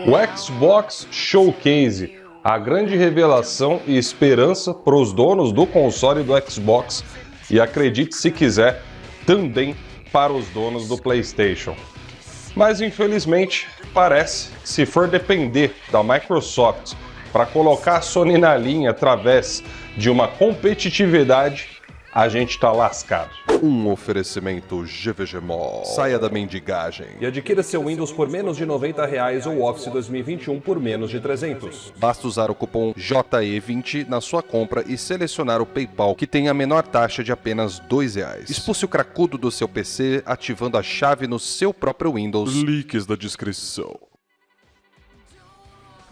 O Xbox Showcase, a grande revelação e esperança para os donos do console do Xbox e, acredite se quiser, também para os donos do PlayStation. Mas infelizmente parece que, se for depender da Microsoft para colocar a Sony na linha através de uma competitividade, a gente tá lascado. Um oferecimento GVG Mall. Saia da mendigagem e adquira seu Windows por menos de R$90 ou Office 2021 por menos de 300. Basta usar o cupom JE20 na sua compra e selecionar o PayPal, que tem a menor taxa de apenas R$2. Expulse o cracudo do seu PC ativando a chave no seu próprio Windows. Links da descrição.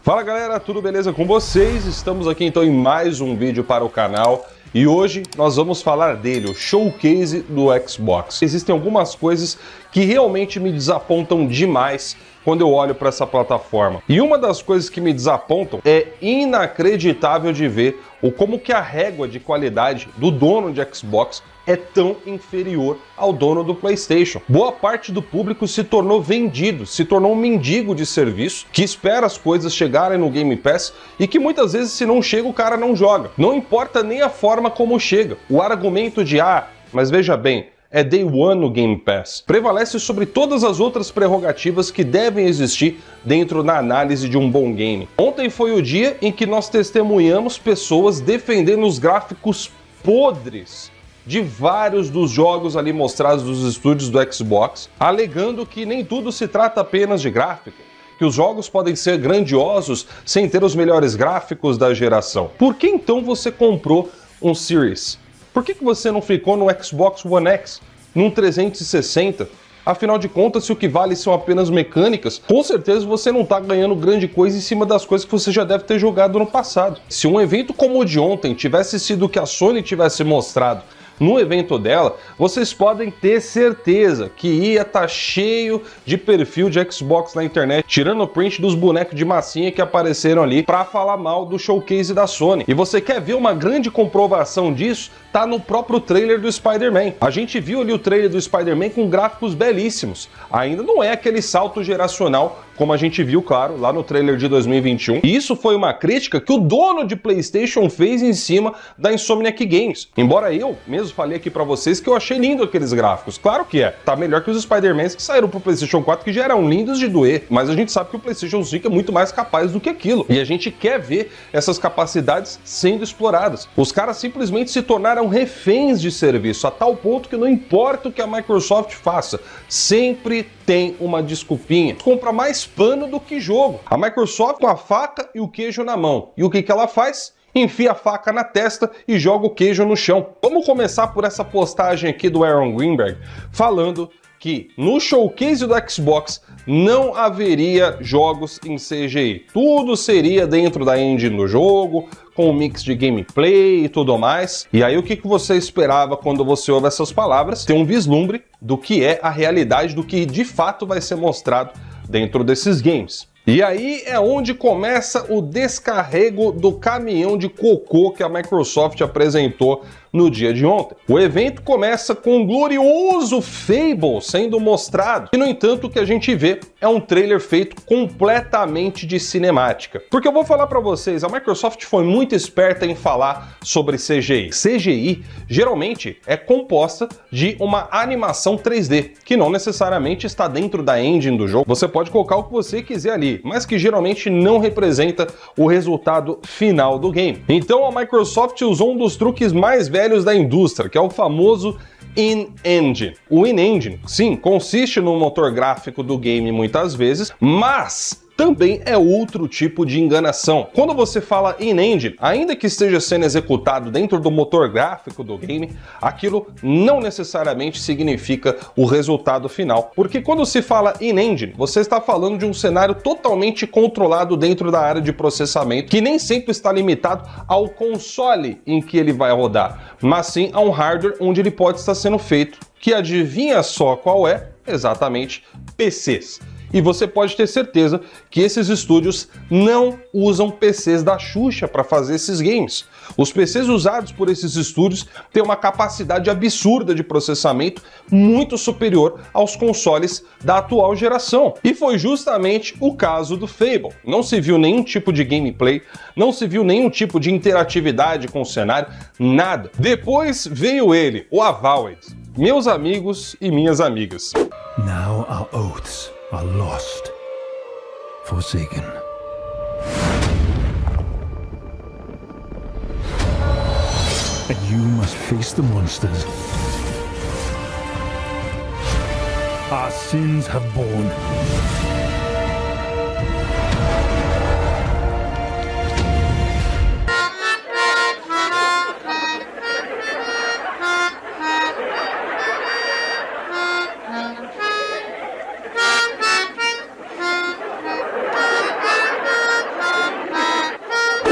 Fala galera, tudo beleza com vocês? Estamos aqui então em mais um vídeo para o canal. E hoje nós vamos falar dele, o Showcase do Xbox. Existem algumas coisas que realmente me desapontam demais quando eu olho para essa plataforma. E uma das coisas que me desapontam é inacreditável de ver como que a régua de qualidade do dono de Xbox é tão inferior ao dono do PlayStation. Boa parte do público se tornou vendido, se tornou um mendigo de serviço, que espera as coisas chegarem no Game Pass e que muitas vezes, se não chega, o cara não joga. Não importa nem a forma como chega. O argumento de, mas veja bem, é Day One no Game Pass, prevalece sobre todas as outras prerrogativas que devem existir dentro da análise de um bom game. Ontem foi o dia em que nós testemunhamos pessoas defendendo os gráficos podres de vários dos jogos ali mostrados dos estúdios do Xbox, alegando que nem tudo se trata apenas de gráfico, que os jogos podem ser grandiosos sem ter os melhores gráficos da geração. Por que então você comprou um Series? Por que você não ficou no Xbox One X, num 360? Afinal de contas, se o que vale são apenas mecânicas, com certeza você não está ganhando grande coisa em cima das coisas que você já deve ter jogado no passado. Se um evento como o de ontem tivesse sido o que a Sony tivesse mostrado no evento dela, vocês podem ter certeza que ia estar cheio de perfil de Xbox na internet, tirando o print dos bonecos de massinha que apareceram ali para falar mal do showcase da Sony. E você quer ver uma grande comprovação disso? Tá no próprio trailer do Spider-Man. A gente viu ali o trailer do Spider-Man com gráficos belíssimos. Ainda não é aquele salto geracional como a gente viu, claro, lá no trailer de 2021. E isso foi uma crítica que o dono de PlayStation fez em cima da Insomniac Games. Embora eu mesmo falei aqui pra vocês que eu achei lindo aqueles gráficos. Claro que é. Tá melhor que os Spider-Mans que saíram pro PlayStation 4, que já eram lindos de doer. Mas a gente sabe que o PlayStation 5 é muito mais capaz do que aquilo. E a gente quer ver essas capacidades sendo exploradas. Os caras simplesmente se tornaram reféns de serviço, a tal ponto que não importa o que a Microsoft faça, sempre tem uma desculpinha. Compra mais pano do que jogo. A Microsoft com a faca e o queijo na mão. E o que ela faz? Enfia a faca na testa e joga o queijo no chão. Vamos começar por essa postagem aqui do Aaron Greenberg, falando que no showcase do Xbox não haveria jogos em CGI. Tudo seria dentro da engine do jogo, com um mix de gameplay e tudo mais. E aí o que você esperava quando você ouve essas palavras? Ter um vislumbre do que é a realidade, do que de fato vai ser mostrado dentro desses games. E aí é onde começa o descarrego do caminhão de cocô que a Microsoft apresentou no dia de ontem. O evento começa com um glorioso Fable sendo mostrado, e no entanto o que a gente vê é um trailer feito completamente de cinemática. Porque eu vou falar para vocês, a Microsoft foi muito esperta em falar sobre CGI. CGI geralmente é composta de uma animação 3D, que não necessariamente está dentro da engine do jogo. Você pode colocar o que você quiser ali, mas que geralmente não representa o resultado final do game. Então a Microsoft usou um dos truques mais velhos da indústria, que é o famoso in-engine. O in-engine, sim, consiste no motor gráfico do game muitas vezes, mas também é outro tipo de enganação. Quando você fala in-engine, ainda que esteja sendo executado dentro do motor gráfico do game, aquilo não necessariamente significa o resultado final. Porque quando se fala in-engine, você está falando de um cenário totalmente controlado dentro da área de processamento, que nem sempre está limitado ao console em que ele vai rodar, mas sim a um hardware onde ele pode estar sendo feito, que adivinha só qual é? Exatamente, PCs. E você pode ter certeza que esses estúdios não usam PCs da Xuxa para fazer esses games. Os PCs usados por esses estúdios têm uma capacidade absurda de processamento muito superior aos consoles da atual geração. E foi justamente o caso do Fable. Não se viu nenhum tipo de gameplay, não se viu nenhum tipo de interatividade com o cenário, nada. Depois veio ele, o Avowed. Meus amigos e minhas amigas. Now our oaths are lost, forsaken. And you must face the monsters our sins have borne.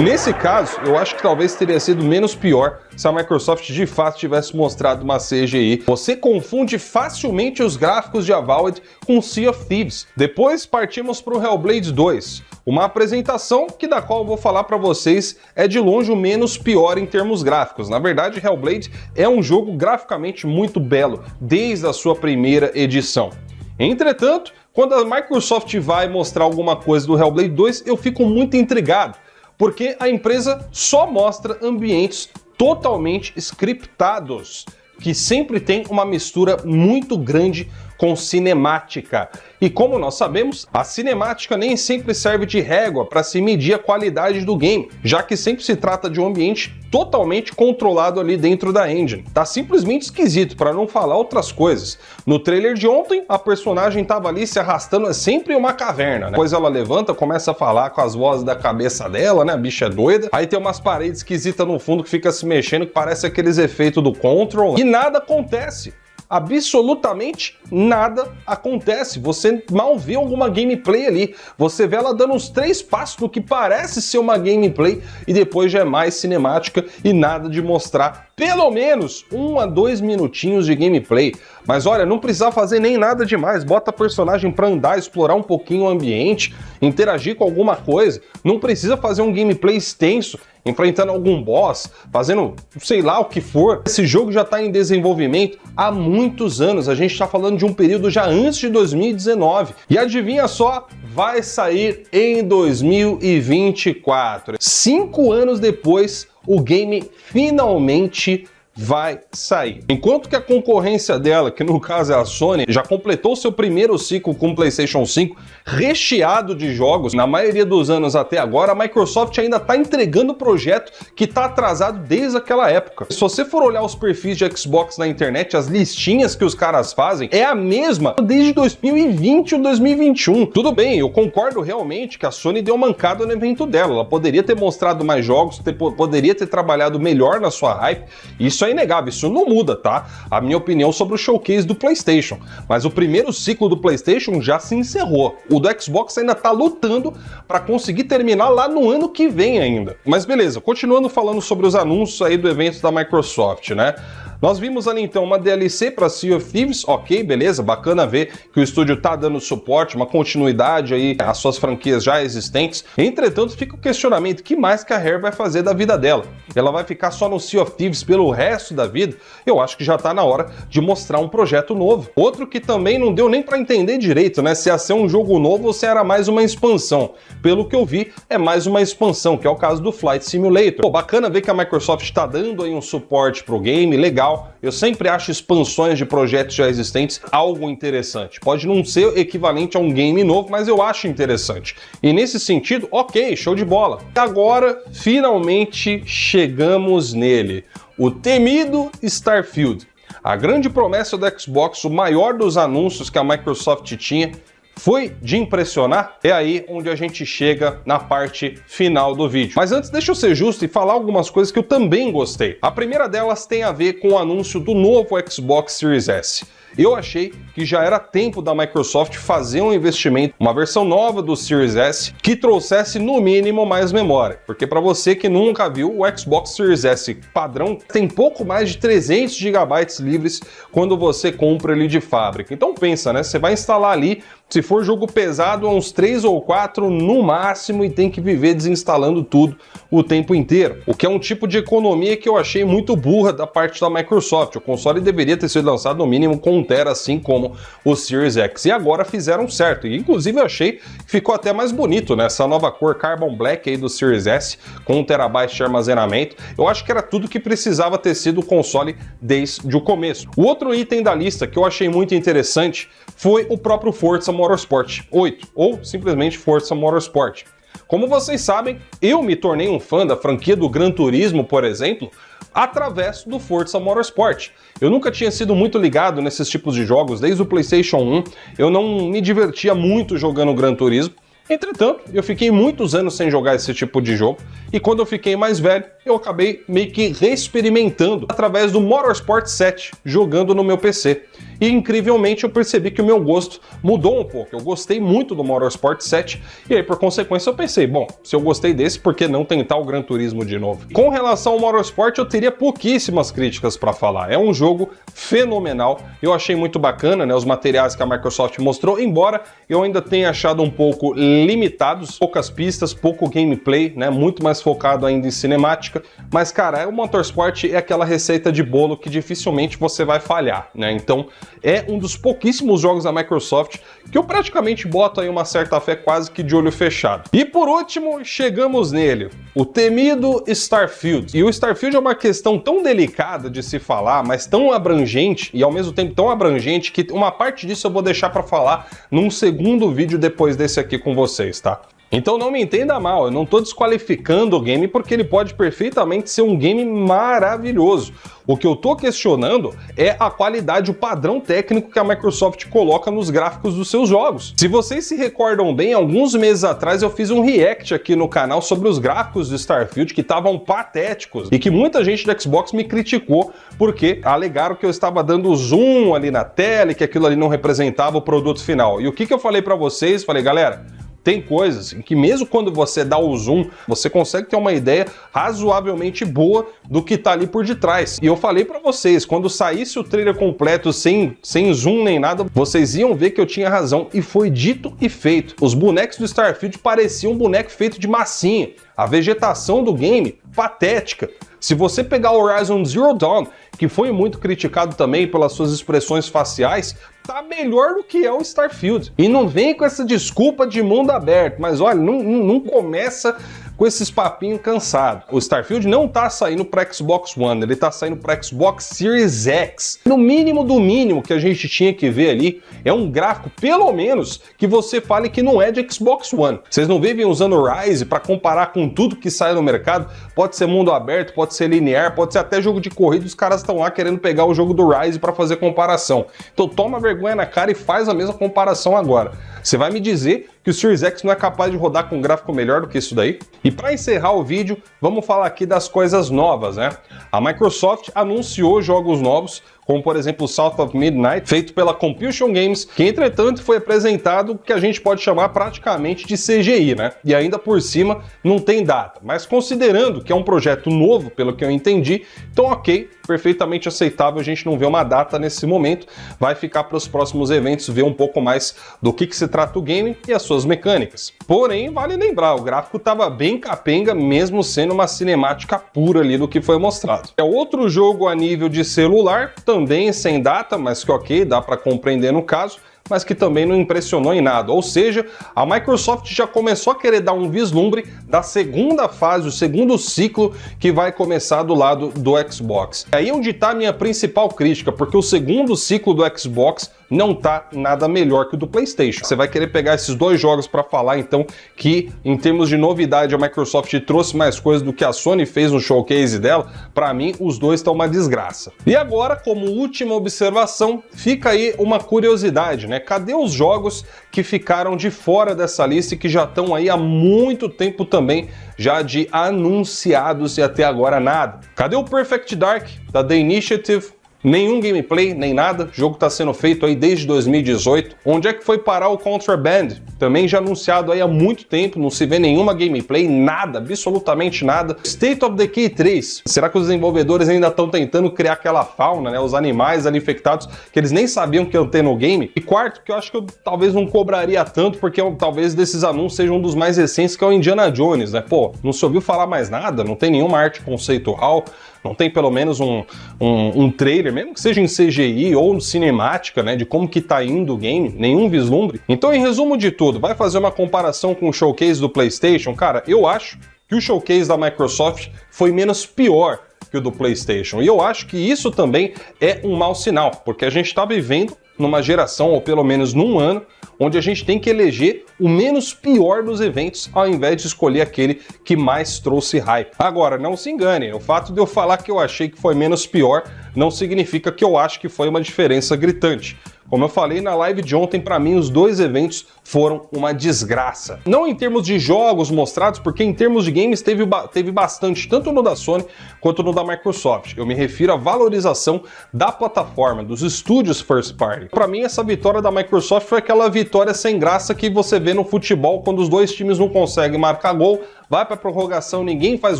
Nesse caso, eu acho que talvez teria sido menos pior se a Microsoft de fato tivesse mostrado uma CGI. Você confunde facilmente os gráficos de Avowed com Sea of Thieves. Depois partimos para o Hellblade 2, uma apresentação que da qual eu vou falar para vocês é de longe o menos pior em termos gráficos. Na verdade, Hellblade é um jogo graficamente muito belo, desde a sua primeira edição. Entretanto, quando a Microsoft vai mostrar alguma coisa do Hellblade 2, eu fico muito intrigado, porque a empresa só mostra ambientes totalmente scriptados, que sempre tem uma mistura muito grande com cinemática. E como nós sabemos, a cinemática nem sempre serve de régua para se medir a qualidade do game, já que sempre se trata de um ambiente totalmente controlado ali dentro da engine. Tá simplesmente esquisito, para não falar outras coisas. No trailer de ontem, a personagem tava ali se arrastando, é sempre uma caverna, né? Depois ela levanta, começa a falar com as vozes da cabeça dela, né? A bicha é doida. Aí tem umas paredes esquisitas no fundo que fica se mexendo, que parece aqueles efeitos do Control. E nada acontece. Absolutamente nada acontece. Você mal vê alguma gameplay ali. Você vê ela dando uns 3 passos no que parece ser uma gameplay e depois já é mais cinemática e nada de mostrar pelo menos 1 a 2 minutinhos de gameplay. Mas olha, não precisa fazer nem nada demais. Bota a personagem pra andar, explorar um pouquinho o ambiente, interagir com alguma coisa. Não precisa fazer um gameplay extenso, enfrentando algum boss, fazendo sei lá o que for. Esse jogo já está em desenvolvimento há muitos anos. A gente está falando de um período já antes de 2019. E adivinha só, vai sair em 2024. 5 anos depois, o game finalmente vai sair. Enquanto que a concorrência dela, que no caso é a Sony, já completou seu primeiro ciclo com o PlayStation 5, recheado de jogos, na maioria dos anos até agora, a Microsoft ainda está entregando o projeto que está atrasado desde aquela época. Se você for olhar os perfis de Xbox na internet, as listinhas que os caras fazem, é a mesma desde 2020 ou 2021. Tudo bem, eu concordo realmente que a Sony deu mancada no evento dela. Ela poderia ter mostrado mais jogos, poderia ter trabalhado melhor na sua hype. Isso é inegável, isso não muda, tá? A minha opinião sobre o showcase do PlayStation. Mas o primeiro ciclo do PlayStation já se encerrou. O do Xbox ainda tá lutando para conseguir terminar lá no ano que vem ainda. Mas beleza, continuando falando sobre os anúncios aí do evento da Microsoft, né? Nós vimos ali então uma DLC para Sea of Thieves, ok, beleza, bacana ver que o estúdio tá dando suporte, uma continuidade aí às suas franquias já existentes. Entretanto, fica o questionamento, que mais que a Rare vai fazer da vida dela? Ela vai ficar só no Sea of Thieves pelo resto da vida? Eu acho que já tá na hora de mostrar um projeto novo. Outro que também não deu nem para entender direito, né, se ia ser um jogo novo ou se era mais uma expansão. Pelo que eu vi, é mais uma expansão, que é o caso do Flight Simulator. Pô, bacana ver que a Microsoft tá dando aí um suporte pro game, legal. Eu sempre acho expansões de projetos já existentes algo interessante. Pode não ser equivalente a um game novo, mas eu acho interessante. E nesse sentido, ok, show de bola. Agora, finalmente chegamos nele. O temido Starfield. A grande promessa do Xbox, o maior dos anúncios que a Microsoft tinha, foi de impressionar? É aí onde a gente chega na parte final do vídeo. Mas antes, deixa eu ser justo e falar algumas coisas que eu também gostei. A primeira delas tem a ver com o anúncio do novo Xbox Series S. eu achei que já era tempo da Microsoft fazer um investimento, uma versão nova do Series S, que trouxesse no mínimo mais memória. Porque para você que nunca viu, o Xbox Series S padrão tem pouco mais de 300 GB livres quando você compra ele de fábrica. Então pensa, né? Você vai instalar ali, se for jogo pesado, uns 3 ou 4 no máximo, e tem que viver desinstalando tudo o tempo inteiro. O que é um tipo de economia que eu achei muito burra da parte da Microsoft. O console deveria ter sido lançado no mínimo com 1 TB, assim como o Series X. E agora fizeram certo. E inclusive eu achei que ficou até mais bonito, né? Essa nova cor Carbon Black aí do Series S, com 1 TB de armazenamento. Eu acho que era tudo que precisava ter sido o console desde o começo. O outro item da lista que eu achei muito interessante foi o próprio Forza Motorsport 8, ou simplesmente Forza Motorsport. Como vocês sabem, eu me tornei um fã da franquia do Gran Turismo, por exemplo, através do Forza Motorsport. Eu nunca tinha sido muito ligado nesses tipos de jogos, desde o PlayStation 1, eu não me divertia muito jogando Gran Turismo. Entretanto, eu fiquei muitos anos sem jogar esse tipo de jogo, e quando eu fiquei mais velho, eu acabei meio que reexperimentando através do Motorsport 7, jogando no meu PC. E incrivelmente eu percebi que o meu gosto mudou um pouco. Eu gostei muito do Motorsport 7, e aí por consequência eu pensei, bom, se eu gostei desse, por que não tentar o Gran Turismo de novo? Com relação ao Motorsport, eu teria pouquíssimas críticas para falar. É um jogo fenomenal, eu achei muito bacana, né, os materiais que a Microsoft mostrou, embora eu ainda tenha achado um pouco limitados, poucas pistas, pouco gameplay, né, muito mais focado ainda em cinemática, mas cara, o Motorsport é aquela receita de bolo que dificilmente você vai falhar, né, então é um dos pouquíssimos jogos da Microsoft que eu praticamente boto aí uma certa fé quase que de olho fechado. E por último, chegamos nele, o temido Starfield. E o Starfield é uma questão tão delicada de se falar, mas tão abrangente, e ao mesmo tempo tão abrangente, que uma parte disso eu vou deixar para falar num segundo vídeo depois desse aqui com vocês, tá? Então não me entenda mal, eu não estou desqualificando o game porque ele pode perfeitamente ser um game maravilhoso. O que eu estou questionando é a qualidade, o padrão técnico que a Microsoft coloca nos gráficos dos seus jogos. Se vocês se recordam bem, alguns meses atrás eu fiz um react aqui no canal sobre os gráficos de Starfield que estavam patéticos e que muita gente do Xbox me criticou porque alegaram que eu estava dando zoom ali na tela e que aquilo ali não representava o produto final. E o que eu falei para vocês? Falei, galera, tem coisas em que mesmo quando você dá o zoom, você consegue ter uma ideia razoavelmente boa do que tá ali por detrás. E eu falei pra vocês, quando saísse o trailer completo sem zoom nem nada, vocês iam ver que eu tinha razão. E foi dito e feito. Os bonecos do Starfield pareciam um boneco feito de massinha. A vegetação do game, patética. Se você pegar o Horizon Zero Dawn, que foi muito criticado também pelas suas expressões faciais, tá melhor do que é o Starfield. E não vem com essa desculpa de mundo aberto, mas olha, não começa com esses papinhos cansados. O Starfield não tá saindo para Xbox One, ele tá saindo para Xbox Series X. No mínimo do mínimo que a gente tinha que ver ali é um gráfico, pelo menos, que você fale que não é de Xbox One. Vocês não vivem usando o Rise para comparar com tudo que sai no mercado? Pode ser mundo aberto, pode ser linear, pode ser até jogo de corrida, os caras estão lá querendo pegar o jogo do Rise para fazer comparação. Então toma vergonha na cara e faz a mesma comparação agora. Você vai me dizer que o Series X não é capaz de rodar com um gráfico melhor do que isso daí? E para encerrar o vídeo, vamos falar aqui das coisas novas, né? A Microsoft anunciou jogos novos, como por exemplo o South of Midnight, feito pela Compulsion Games, que entretanto foi apresentado que a gente pode chamar praticamente de CGI, né? E ainda por cima não tem data. Mas considerando que é um projeto novo, pelo que eu entendi, então ok, perfeitamente aceitável a gente não ver uma data nesse momento. Vai ficar para os próximos eventos ver um pouco mais do que se trata o game e as suas mecânicas. Porém, vale lembrar, o gráfico estava bem capenga, mesmo sendo uma cinemática pura ali do que foi mostrado. É outro jogo a nível de celular, também sem data, mas que ok, dá para compreender no caso, mas que também não impressionou em nada. Ou seja, a Microsoft já começou a querer dar um vislumbre da segunda fase, o segundo ciclo que vai começar do lado do Xbox. É aí onde está a minha principal crítica, porque o segundo ciclo do Xbox não tá nada melhor que o do PlayStation. Você vai querer pegar esses dois jogos para falar, então, que em termos de novidade a Microsoft trouxe mais coisas do que a Sony fez no showcase dela. Para mim, os dois estão uma desgraça. E agora, como última observação, fica aí uma curiosidade, né? Cadê os jogos que ficaram de fora dessa lista e que já estão aí há muito tempo também, já de anunciados e até agora nada? Cadê o Perfect Dark, da The Initiative? Nenhum gameplay, nem nada. O jogo tá sendo feito aí desde 2018. Onde é que foi parar o Contraband? Também já anunciado aí há muito tempo, não se vê nenhuma gameplay, nada, absolutamente nada. State of Decay 3. Será que os desenvolvedores ainda estão tentando criar aquela fauna, né? Os animais ali infectados que eles nem sabiam que iam ter no game? E quarto, que eu acho que eu talvez não cobraria tanto, porque talvez desses anúncios seja um dos mais recentes, que é o Indiana Jones, né? Pô, não se ouviu falar mais nada, não tem nenhuma arte conceitual, não tem pelo menos um trailer, mesmo que seja em CGI ou cinemática, né, de como que tá indo o game, nenhum vislumbre. Então, em resumo de tudo, vai fazer uma comparação com o showcase do PlayStation? Cara, eu acho que o showcase da Microsoft foi menos pior que o do PlayStation. E eu acho que isso também é um mau sinal, porque a gente tá vivendo numa geração, ou pelo menos num ano, onde a gente tem que eleger o menos pior dos eventos, ao invés de escolher aquele que mais trouxe hype. Agora, não se engane, o fato de eu falar que eu achei que foi menos pior não significa que eu acho que foi uma diferença gritante. Como eu falei na live de ontem, para mim os dois eventos foram uma desgraça. Não em termos de jogos mostrados, porque em termos de games teve bastante, tanto no da Sony quanto no da Microsoft. Eu me refiro à valorização da plataforma, dos estúdios first party. Para mim, essa vitória da Microsoft foi aquela vitória sem graça que você vê no futebol, quando os dois times não conseguem marcar gol, vai para prorrogação, ninguém faz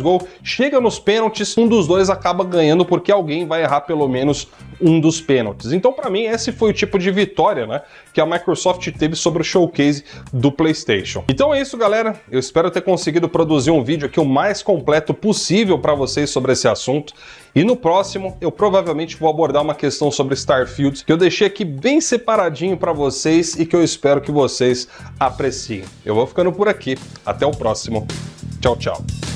gol, chega nos pênaltis, um dos dois acaba ganhando porque alguém vai errar pelo menos um dos pênaltis. Então, para mim, esse foi o tipo de vitória, né, que a Microsoft teve sobre o showcase do PlayStation. Então é isso, galera. Eu espero ter conseguido produzir um vídeo aqui o mais completo possível para vocês sobre esse assunto. E no próximo, eu provavelmente vou abordar uma questão sobre Starfield, que eu deixei aqui bem separadinho para vocês e que eu espero que vocês apreciem. Eu vou ficando por aqui. Até o próximo. Tchau, tchau.